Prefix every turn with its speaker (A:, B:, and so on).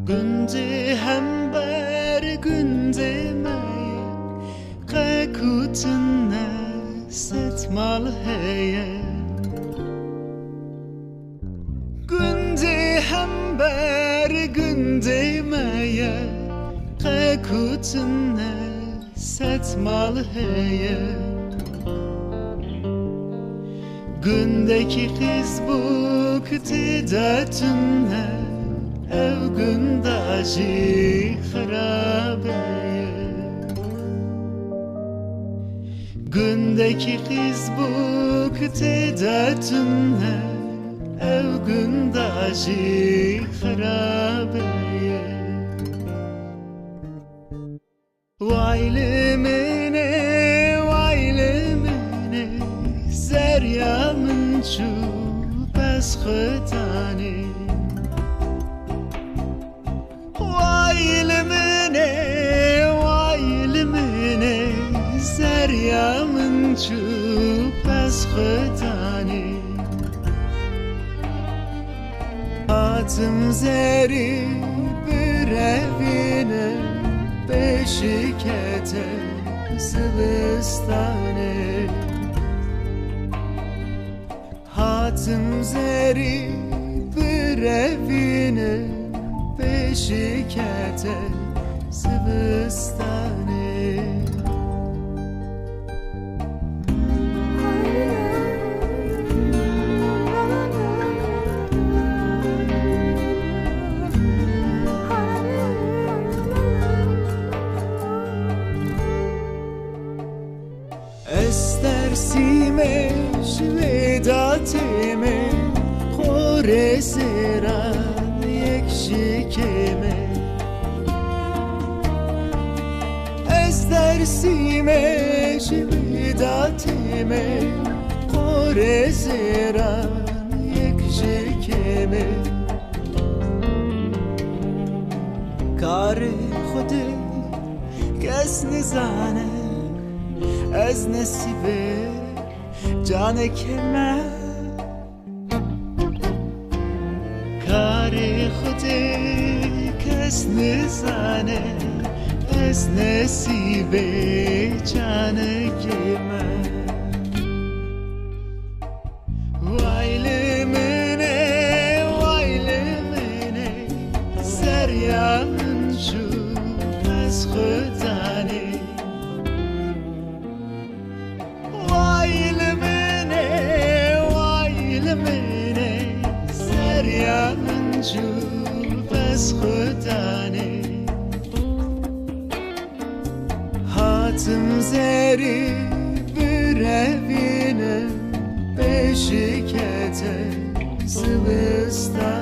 A: Günde hem ber günde mey Kakutuna setmal heye Günde hem ber günde mey Kakutuna setmal heye Gündeki kız bu kıtıdatına Ev gündaşı harabeye Gündeki kız bu kıtıdatına Ev gündaşı harabeye Vaylimine, vaylimine Zeryamın çu bes khıtani Vaylimine, vaylimine Zeryamın çu bes khıtani Atım zeri bir evine Beşikete Sivistane Hatım zeri bir evine Beşikete Sivistane Estersime şvedatime Khore seran yekşikeme Estersime şvedatime Khore seran yekşikeme Kare khode kes nizane از نصیب جان که من کار خود کس نزنه از نصیب جان که من وایل منه سریان جو از خودانه جو بس خودانه هاتم زری بروینه به شکت زمستان